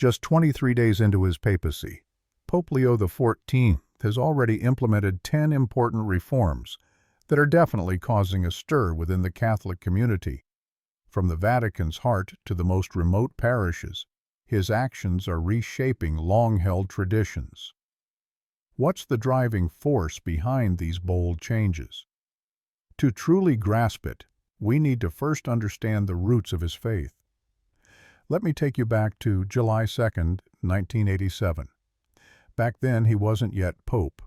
Just 23 days into his papacy, Pope Leo XIV has already implemented 10 important reforms that are definitely causing a stir within the Catholic community. From the Vatican's heart to the most remote parishes, his actions are reshaping long-held traditions. What's the driving force behind these bold changes? To truly grasp it, we need to first understand the roots of his faith. Let me take you back to July 2nd, 1987. Back then, he wasn't yet Pope.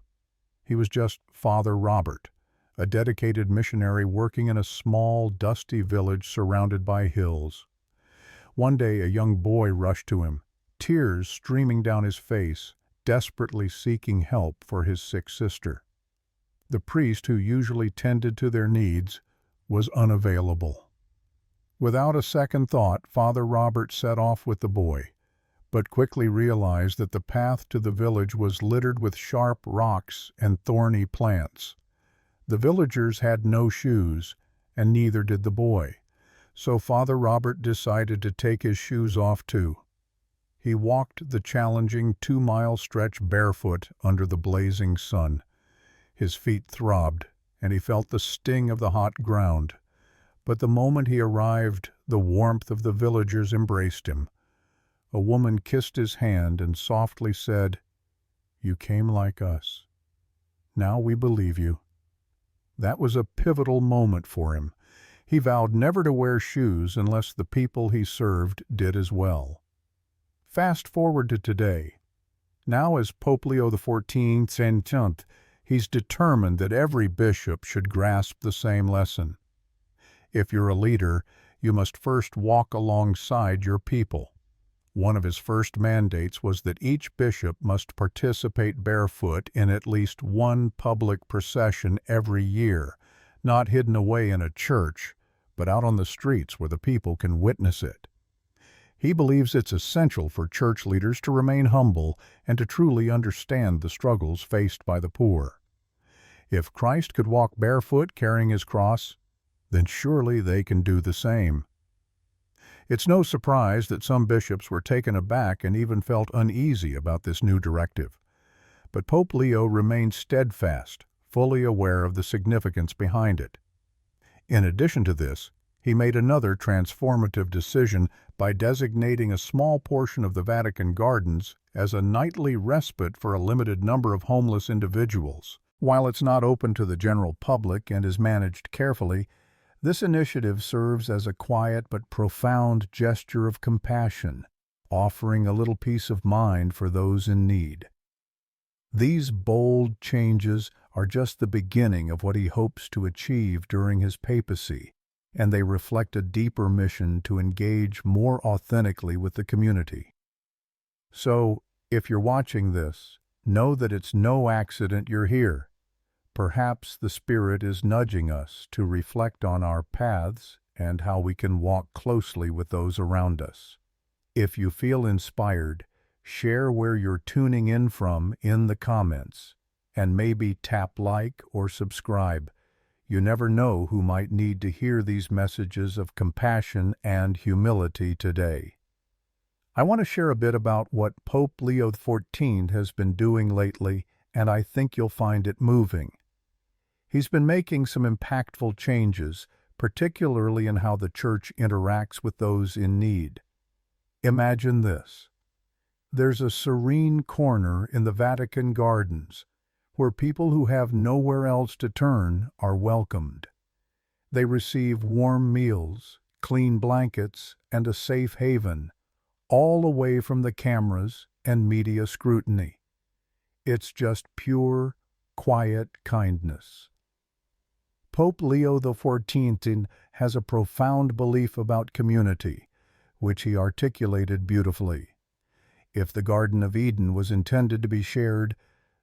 He was just Father Robert, a dedicated missionary working in a small, dusty village surrounded by hills. One day, a young boy rushed to him, tears streaming down his face, desperately seeking help for his sick sister. The priest who usually tended to their needs was unavailable. Without a second thought, Father Robert set off with the boy, but quickly realized that the path to the village was littered with sharp rocks and thorny plants. The villagers had no shoes, and neither did the boy, so Father Robert decided to take his shoes off too. He walked the challenging 2-mile stretch barefoot under the blazing sun. His feet throbbed, and he felt the sting of the hot ground. But the moment he arrived, the warmth of the villagers embraced him. A woman kissed his hand and softly said, "You came like us. Now we believe you." That was a pivotal moment for him. He vowed never to wear shoes unless the people he served did as well. Fast forward to today. Now as Pope Leo XIV, he's determined that every bishop should grasp the same lesson. If you're a leader, you must first walk alongside your people. One of his first mandates was that each bishop must participate barefoot in at least one public procession every year, not hidden away in a church, but out on the streets where the people can witness it. He believes it's essential for church leaders to remain humble and to truly understand the struggles faced by the poor. If Christ could walk barefoot carrying his cross, then surely they can do the same. It's no surprise that some bishops were taken aback and even felt uneasy about this new directive. But Pope Leo remained steadfast, fully aware of the significance behind it. In addition to this, he made another transformative decision by designating a small portion of the Vatican gardens as a nightly respite for a limited number of homeless individuals. While it's not open to the general public and is managed carefully, this initiative serves as a quiet but profound gesture of compassion, offering a little peace of mind for those in need. These bold changes are just the beginning of what he hopes to achieve during his papacy, and they reflect a deeper mission to engage more authentically with the community. So, if you're watching this, know that it's no accident you're here. Perhaps the Spirit is nudging us to reflect on our paths and how we can walk closely with those around us. If you feel inspired, share where you're tuning in from in the comments, and maybe tap like or subscribe. You never know who might need to hear these messages of compassion and humility today. I want to share a bit about what Pope Leo XIV has been doing lately, and I think you'll find it moving. He's been making some impactful changes, particularly in how the Church interacts with those in need. Imagine this. There's a serene corner in the Vatican gardens where people who have nowhere else to turn are welcomed. They receive warm meals, clean blankets, and a safe haven, all away from the cameras and media scrutiny. It's just pure, quiet kindness. Pope Leo XIV has a profound belief about community, which he articulated beautifully. If the Garden of Eden was intended to be shared,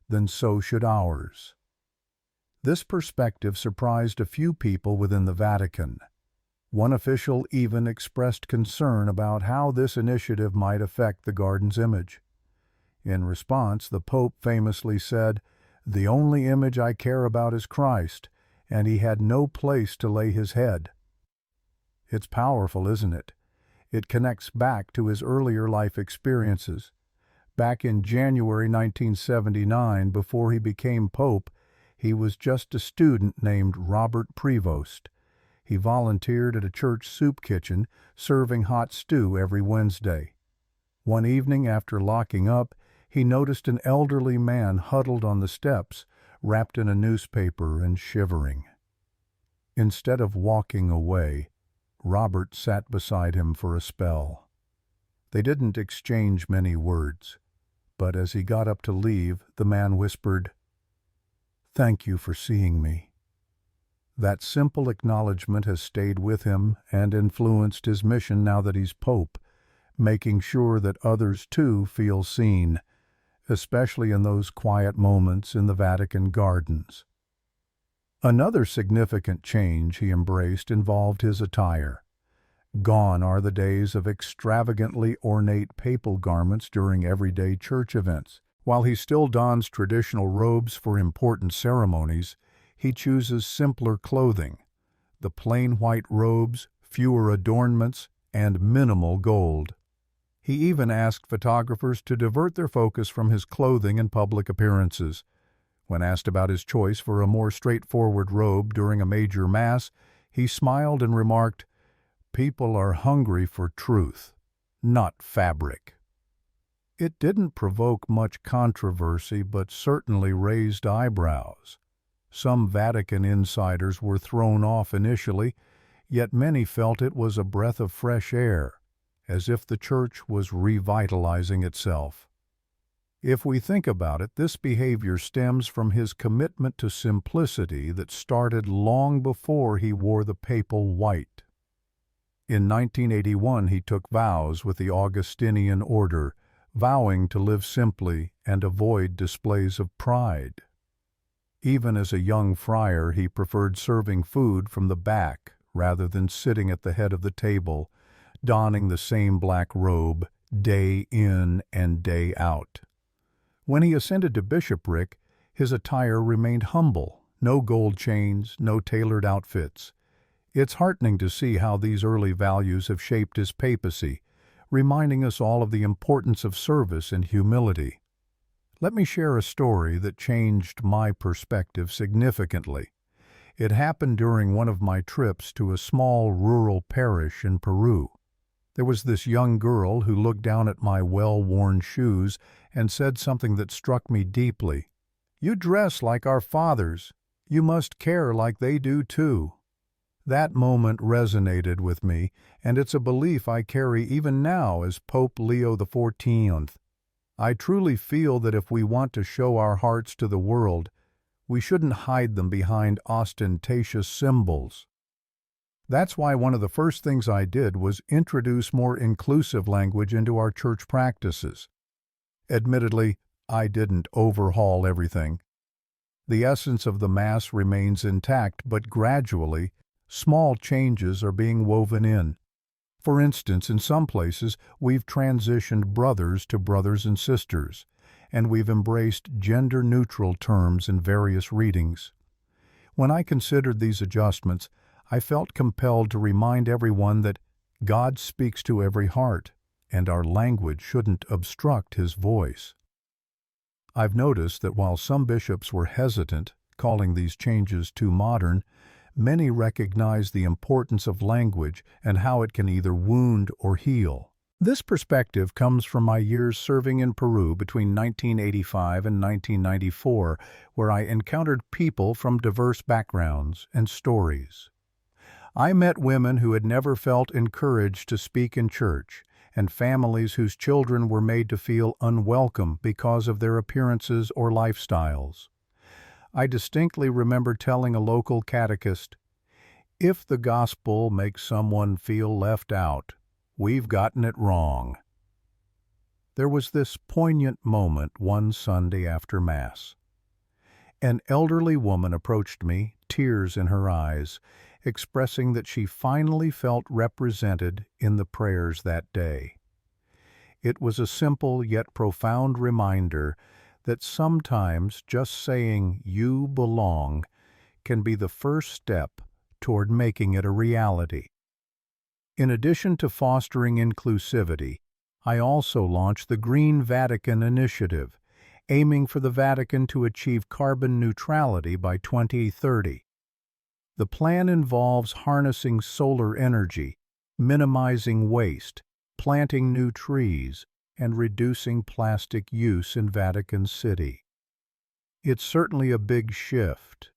then so should ours. This perspective surprised a few people within the Vatican. One official even expressed concern about how this initiative might affect the garden's image. In response, the Pope famously said, "The only image I care about is Christ, and he had no place to lay his head." It's powerful, isn't it? It connects back to his earlier life experiences. Back in January 1979, before he became Pope, he was just a student named Robert Prevost. He volunteered at a church soup kitchen, serving hot stew every Wednesday. One evening after locking up, he noticed an elderly man huddled on the steps, wrapped in a newspaper and shivering. Instead of walking away, Robert sat beside him for a spell. They didn't exchange many words, but as he got up to leave, the man whispered, "Thank you for seeing me." That simple acknowledgement has stayed with him and influenced his mission now that he's Pope, making sure that others too feel seen, especially in those quiet moments in the Vatican gardens. Another significant change he embraced involved his attire. Gone are the days of extravagantly ornate papal garments during everyday church events. While he still dons traditional robes for important ceremonies, he chooses simpler clothing, the plain white robes, fewer adornments, and minimal gold. He even asked photographers to divert their focus from his clothing and public appearances. When asked about his choice for a more straightforward robe during a major mass, he smiled and remarked, "People are hungry for truth, not fabric." It didn't provoke much controversy, but certainly raised eyebrows. Some Vatican insiders were thrown off initially, yet many felt it was a breath of fresh air, as if the Church was revitalizing itself. If we think about it, this behavior stems from his commitment to simplicity that started long before he wore the papal white. In 1981, he took vows with the Augustinian order, vowing to live simply and avoid displays of pride. Even as a young friar, he preferred serving food from the back rather than sitting at the head of the table, donning the same black robe day in and day out. When he ascended to bishopric, his attire remained humble, no gold chains, no tailored outfits. It's heartening to see how these early values have shaped his papacy, reminding us all of the importance of service and humility. Let me share a story that changed my perspective significantly. It happened during one of my trips to a small rural parish in Peru. There was this young girl who looked down at my well-worn shoes and said something that struck me deeply. "You dress like our fathers. You must care like they do too." That moment resonated with me, and it's a belief I carry even now as Pope Leo XIV. I truly feel that if we want to show our hearts to the world, we shouldn't hide them behind ostentatious symbols. That's why one of the first things I did was introduce more inclusive language into our church practices. Admittedly, I didn't overhaul everything. The essence of the Mass remains intact, but gradually, small changes are being woven in. For instance, in some places, we've transitioned brothers to brothers and sisters, and we've embraced gender-neutral terms in various readings. When I considered these adjustments, I felt compelled to remind everyone that God speaks to every heart, and our language shouldn't obstruct His voice. I've noticed that while some bishops were hesitant, calling these changes too modern, many recognize the importance of language and how it can either wound or heal. This perspective comes from my years serving in Peru between 1985 and 1994, where I encountered people from diverse backgrounds and stories. I met women who had never felt encouraged to speak in church, and families whose children were made to feel unwelcome because of their appearances or lifestyles. I distinctly remember telling a local catechist, "If the gospel makes someone feel left out, we've gotten it wrong." There was this poignant moment one Sunday after Mass. An elderly woman approached me, tears in her eyes, expressing that she finally felt represented in the prayers that day. It was a simple yet profound reminder that sometimes just saying "you belong" can be the first step toward making it a reality. In addition to fostering inclusivity, I also launched the Green Vatican Initiative, aiming for the Vatican to achieve carbon neutrality by 2030. The plan involves harnessing solar energy, minimizing waste, planting new trees, and reducing plastic use in Vatican City. It's certainly a big shift,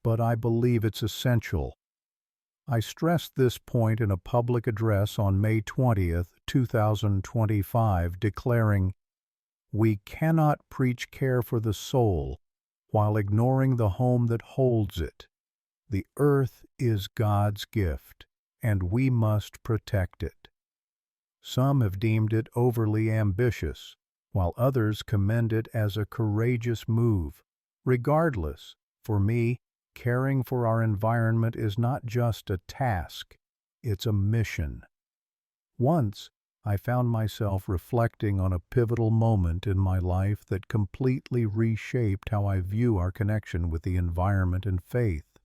but I believe it's essential. I stressed this point in a public address on May 20th, 2025, declaring, "We cannot preach care for the soul while ignoring the home that holds it. The earth is God's gift, and we must protect it." Some have deemed it overly ambitious, while others commend it as a courageous move. Regardless, for me, caring for our environment is not just a task, it's a mission. Once, I found myself reflecting on a pivotal moment in my life that completely reshaped how I view our connection with the environment and faith.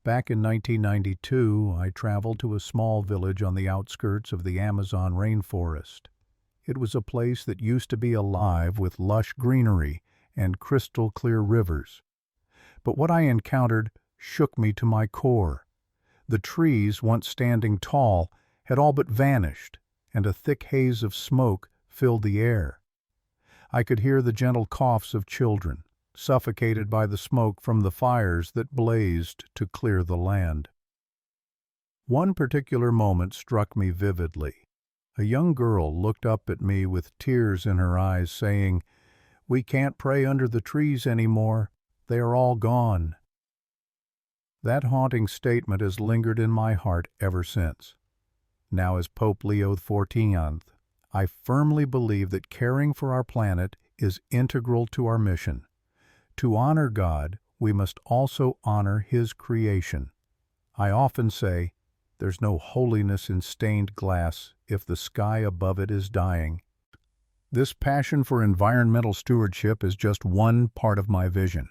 Back in 1992, I traveled to a small village on the outskirts of the Amazon rainforest. It was a place that used to be alive with lush greenery and crystal-clear rivers. But what I encountered shook me to my core. The trees, once standing tall, had all but vanished, and a thick haze of smoke filled the air. I could hear the gentle coughs of children, suffocated by the smoke from the fires that blazed to clear the land. One particular moment struck me vividly. A young girl looked up at me with tears in her eyes, saying, "We can't pray under the trees anymore. They are all gone." That haunting statement has lingered in my heart ever since. Now, as Pope Leo XIV, I firmly believe that caring for our planet is integral to our mission. To honor God, we must also honor His creation. I often say, there's no holiness in stained glass if the sky above it is dying. This passion for environmental stewardship is just one part of my vision.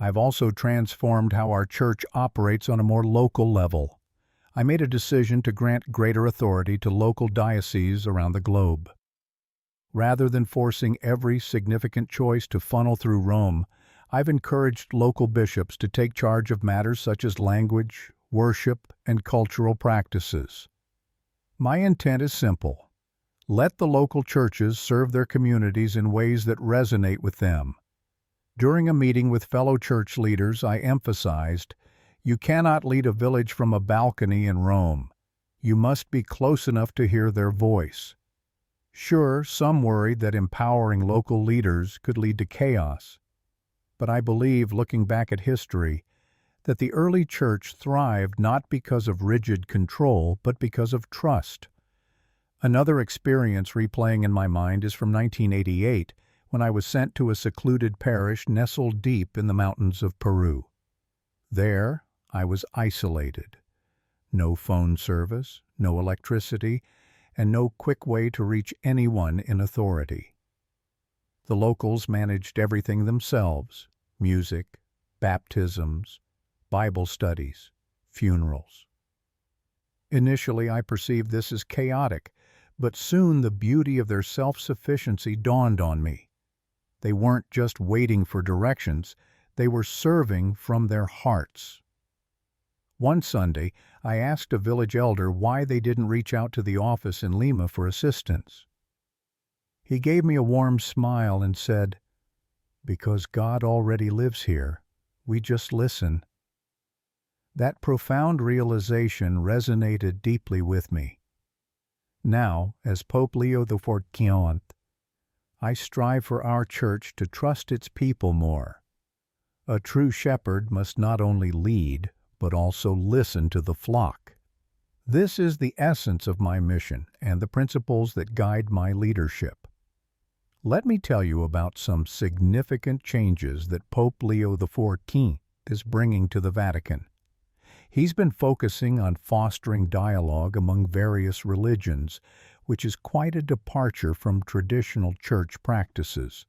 I've also transformed how our church operates on a more local level. I made a decision to grant greater authority to local dioceses around the globe. Rather than forcing every significant choice to funnel through Rome, I've encouraged local bishops to take charge of matters such as language, worship, and cultural practices. My intent is simple. Let the local churches serve their communities in ways that resonate with them. During a meeting with fellow church leaders, I emphasized, you cannot lead a village from a balcony in Rome. You must be close enough to hear their voice. Sure, some worried that empowering local leaders could lead to chaos. But I believe, looking back at history, that the early church thrived not because of rigid control, but because of trust. Another experience replaying in my mind is from 1988, when I was sent to a secluded parish nestled deep in the mountains of Peru. There, I was isolated. No phone service, no electricity, and no quick way to reach anyone in authority. The locals managed everything themselves: music, baptisms, Bible studies, funerals. Initially, I perceived this as chaotic, but soon the beauty of their self-sufficiency dawned on me. They weren't just waiting for directions, they were serving from their hearts. One Sunday, I asked a village elder why they didn't reach out to the office in Lima for assistance. He gave me a warm smile and said, "Because God already lives here, we just listen." That profound realization resonated deeply with me. Now, as Pope Leo XIV, I strive for our church to trust its people more. A true shepherd must not only lead, but also listen to the flock. This is the essence of my mission and the principles that guide my leadership. Let me tell you about some significant changes that Pope Leo XIV is bringing to the Vatican. He's been focusing on fostering dialogue among various religions, which is quite a departure from traditional church practices.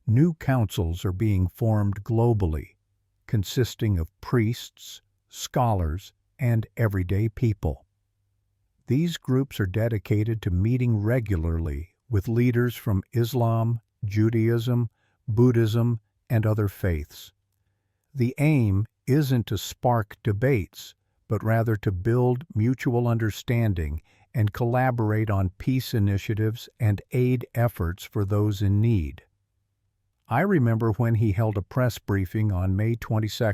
New councils are being formed globally, consisting of priests, scholars, and everyday people. These groups are dedicated to meeting regularly with leaders from Islam, Judaism, Buddhism, and other faiths. The aim isn't to spark debates, but rather to build mutual understanding and collaborate on peace initiatives and aid efforts for those in need. I remember when he held a press briefing on May 22,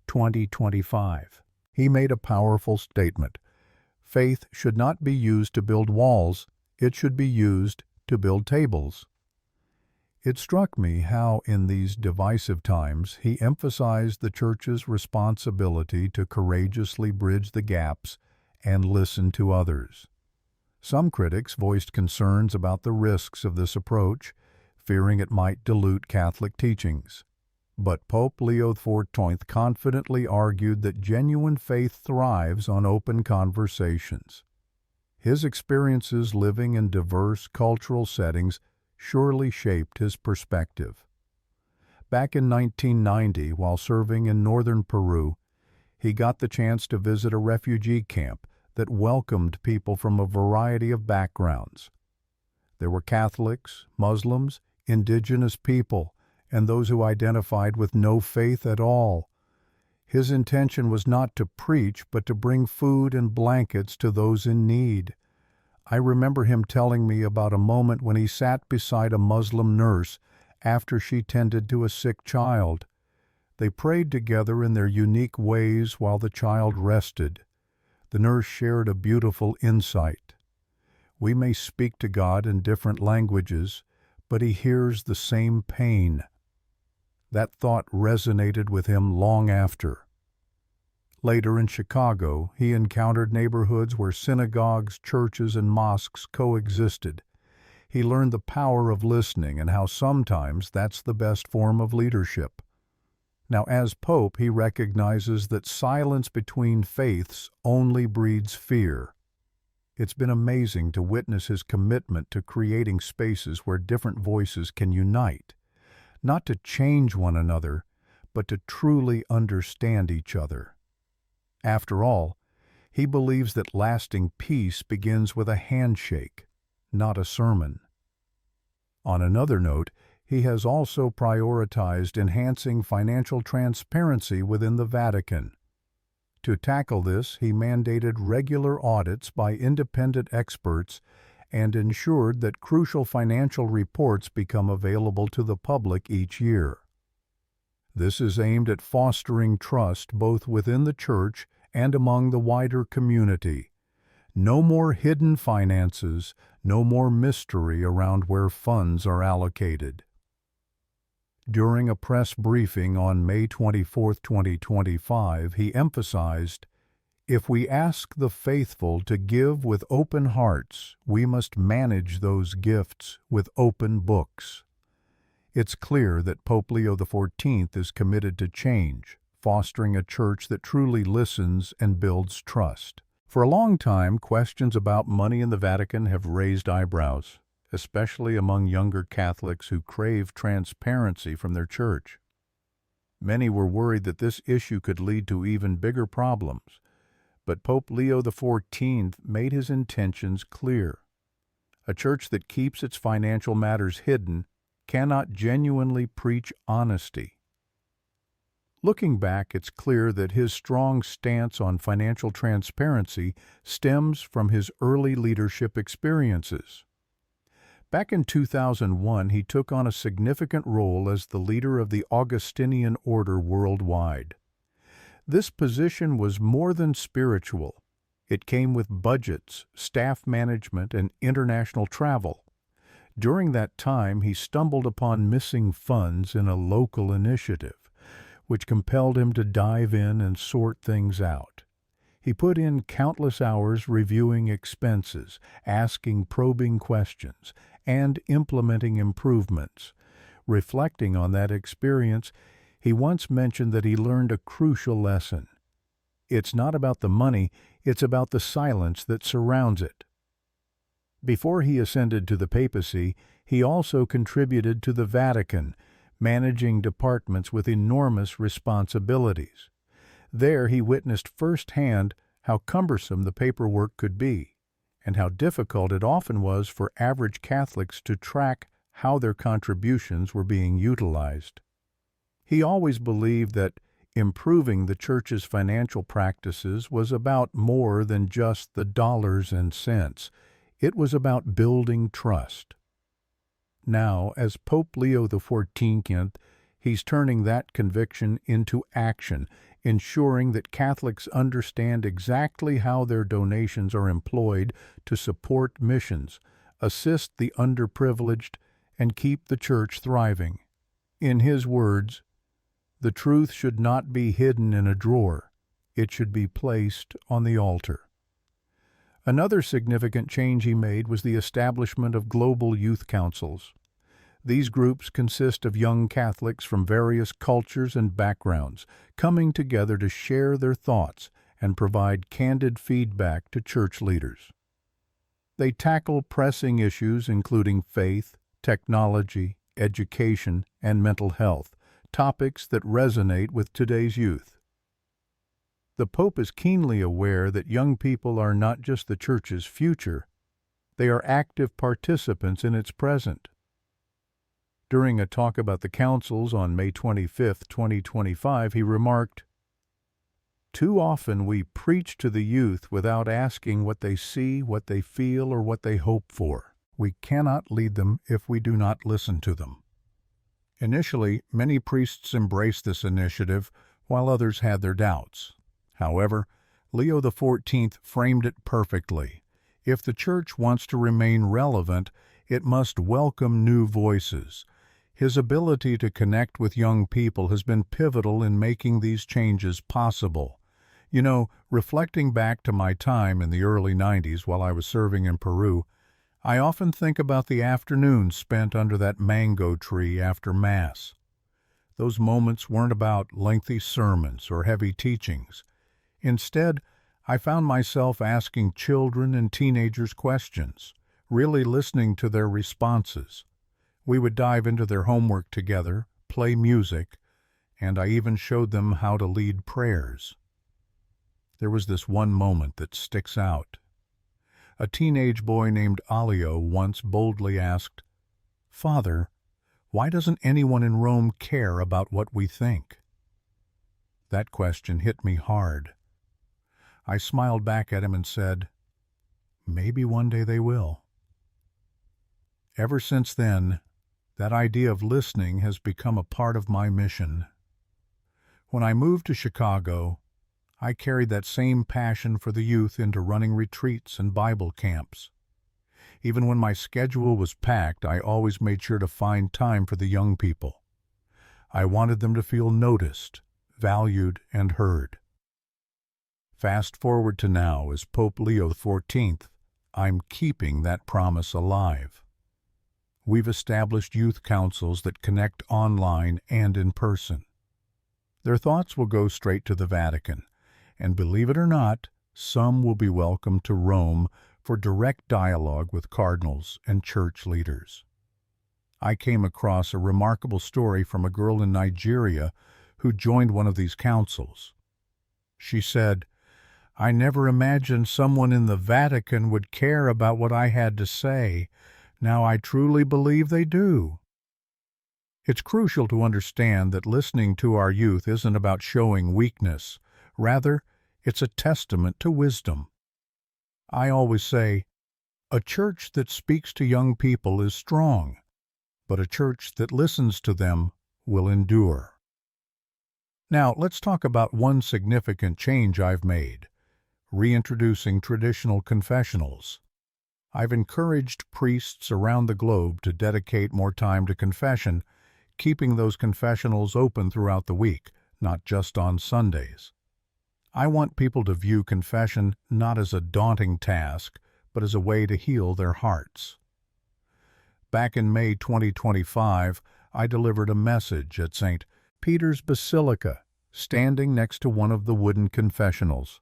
2025. He made a powerful statement. Faith should not be used to build walls, it should be used to build tables. It struck me how, in these divisive times, he emphasized the Church's responsibility to courageously bridge the gaps and listen to others. Some critics voiced concerns about the risks of this approach, fearing it might dilute Catholic teachings. But Pope Leo XIV confidently argued that genuine faith thrives on open conversations. His experiences living in diverse cultural settings surely shaped his perspective. Back in 1990, while serving in northern Peru, he got the chance to visit a refugee camp that welcomed people from a variety of backgrounds. There were Catholics, Muslims, indigenous people, and those who identified with no faith at all. His intention was not to preach, but to bring food and blankets to those in need. I remember him telling me about a moment when he sat beside a Muslim nurse after she tended to a sick child. They prayed together in their unique ways while the child rested. The nurse shared a beautiful insight. We may speak to God in different languages, but He hears the same pain. That thought resonated with him long after. Later in Chicago, he encountered neighborhoods where synagogues, churches, and mosques coexisted. He learned the power of listening and how sometimes that's the best form of leadership. Now, as Pope, he recognizes that silence between faiths only breeds fear. It's been amazing to witness his commitment to creating spaces where different voices can unite, not to change one another, but to truly understand each other. After all, he believes that lasting peace begins with a handshake, not a sermon. On another note, he has also prioritized enhancing financial transparency within the Vatican. To tackle this, he mandated regular audits by independent experts and ensured that crucial financial reports become available to the public each year. This is aimed at fostering trust both within the Church and among the wider community. No more hidden finances, no more mystery around where funds are allocated. During a press briefing on May 24, 2025, he emphasized, "If we ask the faithful to give with open hearts, we must manage those gifts with open books." It's clear that Pope Leo XIV is committed to change, fostering a church that truly listens and builds trust. For a long time, questions about money in the Vatican have raised eyebrows, especially among younger Catholics who crave transparency from their church. Many were worried that this issue could lead to even bigger problems, but Pope Leo XIV made his intentions clear. A church that keeps its financial matters hidden cannot genuinely preach honesty. Looking back, it's clear that his strong stance on financial transparency stems from his early leadership experiences. Back in 2001, he took on a significant role as the leader of the Augustinian order worldwide. This position was more than spiritual. It came with budgets, staff management, and international travel. During that time, he stumbled upon missing funds in a local initiative, which compelled him to dive in and sort things out. He put in countless hours reviewing expenses, asking probing questions, and implementing improvements. Reflecting on that experience, he once mentioned that he learned a crucial lesson. It's not about the money, it's about the silence that surrounds it. Before he ascended to the papacy, he also contributed to the Vatican, managing departments with enormous responsibilities. There he witnessed firsthand how cumbersome the paperwork could be. and how difficult it often was for average Catholics to track how their contributions were being utilized. He always believed that improving the church's financial practices was about more than just the dollars and cents. It was about building trust. Now, as Pope Leo XIV, he's turning that conviction into action, ensuring that Catholics understand exactly how their donations are employed to support missions, assist the underprivileged, and keep the church thriving. In his words, the truth should not be hidden in a drawer. It should be placed on the altar. Another significant change he made was the establishment of global youth councils. These groups consist of young Catholics from various cultures and backgrounds, coming together to share their thoughts and provide candid feedback to church leaders. They tackle pressing issues including faith, technology, education, and mental health, topics that resonate with today's youth. The Pope is keenly aware that young people are not just the Church's future, they are active participants in its present. During a talk about the councils on May 25, 2025, he remarked, "Too often we preach to the youth without asking what they see, what they feel, or what they hope for. We cannot lead them if we do not listen to them." Initially, many priests embraced this initiative, while others had their doubts. However, Leo XIV framed it perfectly. If the Church wants to remain relevant, it must welcome new voices. His ability to connect with young people has been pivotal in making these changes possible. You know, reflecting back to my time in the early 90s while I was serving in Peru, I often think about the afternoons spent under that mango tree after Mass. Those moments weren't about lengthy sermons or heavy teachings. Instead, I found myself asking children and teenagers questions, really listening to their responses. We would dive into their homework together, play music, and I even showed them how to lead prayers. There was this one moment that sticks out. A teenage boy named Alio once boldly asked, "Father, why doesn't anyone in Rome care about what we think?" That question hit me hard. I smiled back at him and said, "Maybe one day they will." Ever since then, that idea of listening has become a part of my mission. When I moved to Chicago, I carried that same passion for the youth into running retreats and Bible camps. Even when my schedule was packed, I always made sure to find time for the young people. I wanted them to feel noticed, valued, and heard. Fast forward to now, as Pope Leo XIV, I'm keeping that promise alive. We've established youth councils that connect online and in person. Their thoughts will go straight to the Vatican, and believe it or not, some will be welcomed to Rome for direct dialogue with cardinals and church leaders. I came across a remarkable story from a girl in Nigeria who joined one of these councils. She said, "I never imagined someone in the Vatican would care about what I had to say. Now I truly believe they do." It's crucial to understand that listening to our youth isn't about showing weakness. Rather, it's a testament to wisdom. I always say, a church that speaks to young people is strong, but a church that listens to them will endure. Now, let's talk about one significant change I've made: reintroducing traditional confessionals. I've encouraged priests around the globe to dedicate more time to confession, keeping those confessionals open throughout the week, not just on Sundays. I want people to view confession not as a daunting task, but as a way to heal their hearts. Back in May 2025, I delivered a message at St. Peter's Basilica, standing next to one of the wooden confessionals.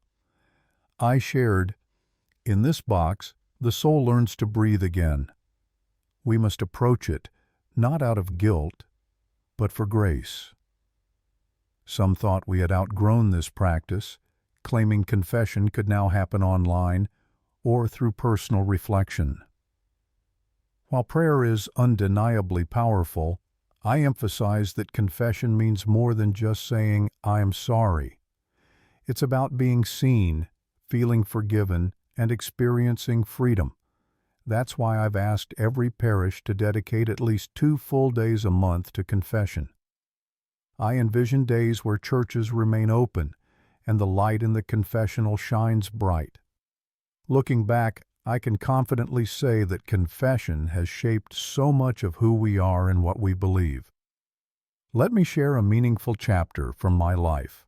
I shared, "In this box, the soul learns to breathe again. We must approach it, not out of guilt, but for grace." Some thought we had outgrown this practice, claiming confession could now happen online, or through personal reflection. While prayer is undeniably powerful, I emphasize that confession means more than just saying, "I am sorry." It's about being seen, feeling forgiven, and experiencing freedom. That's why I've asked every parish to dedicate at least 2 full days a month to confession. I envision days where churches remain open and the light in the confessional shines bright. Looking back, I can confidently say that confession has shaped so much of who we are and what we believe. Let me share a meaningful chapter from my life.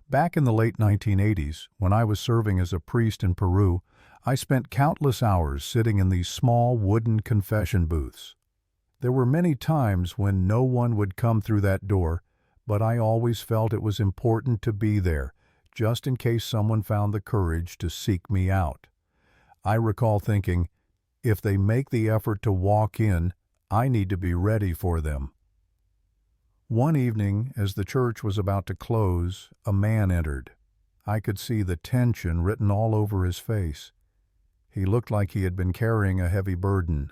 Back in the late 1980s, when I was serving as a priest in Peru, I spent countless hours sitting in these small wooden confession booths. There were many times when no one would come through that door, but I always felt it was important to be there, just in case someone found the courage to seek me out. I recall thinking, if they make the effort to walk in, I need to be ready for them. One evening, as the church was about to close, a man entered. I could see the tension written all over his face. He looked like he had been carrying a heavy burden.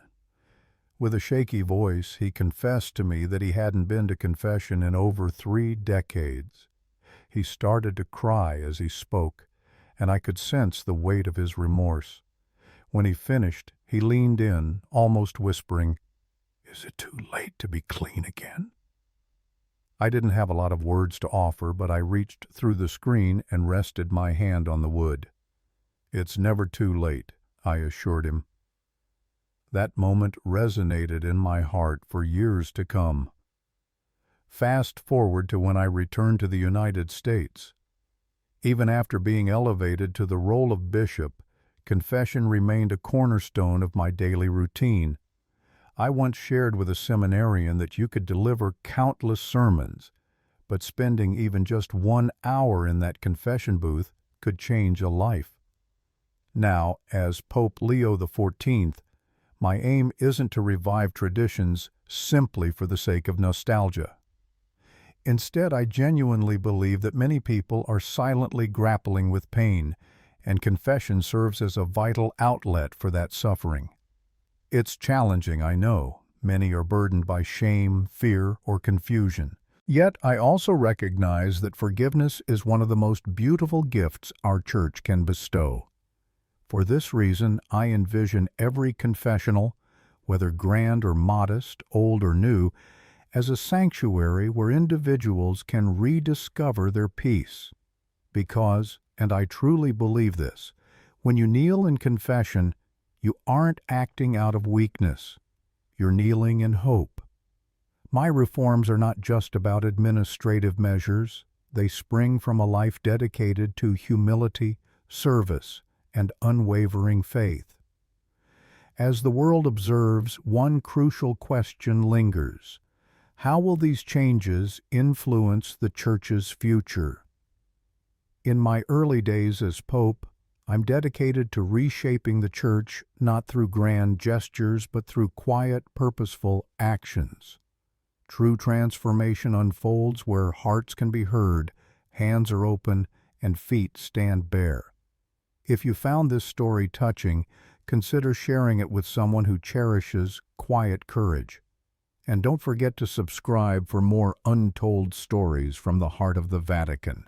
With a shaky voice, he confessed to me that he hadn't been to confession in over 3 decades. He started to cry as he spoke, and I could sense the weight of his remorse. When he finished, he leaned in, almost whispering, "Is it too late to be clean again?" I didn't have a lot of words to offer, but I reached through the screen and rested my hand on the wood. "It's never too late," I assured him. That moment resonated in my heart for years to come. Fast forward to when I returned to the United States. Even after being elevated to the role of bishop, confession remained a cornerstone of my daily routine. I once shared with a seminarian that you could deliver countless sermons, but spending even just 1 hour in that confession booth could change a life. Now, as Pope Leo XIV, my aim isn't to revive traditions simply for the sake of nostalgia. Instead, I genuinely believe that many people are silently grappling with pain, and confession serves as a vital outlet for that suffering. It's challenging, I know. Many are burdened by shame, fear, or confusion. Yet I also recognize that forgiveness is one of the most beautiful gifts our church can bestow. For this reason, I envision every confessional, whether grand or modest, old or new, as a sanctuary where individuals can rediscover their peace. Because, and I truly believe this, when you kneel in confession, you aren't acting out of weakness. You're kneeling in hope. My reforms are not just about administrative measures. They spring from a life dedicated to humility, service, and unwavering faith. As the world observes, one crucial question lingers. How will these changes influence the Church's future? In my early days as Pope, I'm dedicated to reshaping the Church not through grand gestures but through quiet, purposeful actions. True transformation unfolds where hearts can be heard, hands are open, and feet stand bare. If you found this story touching, consider sharing it with someone who cherishes quiet courage. And don't forget to subscribe for more untold stories from the heart of the Vatican.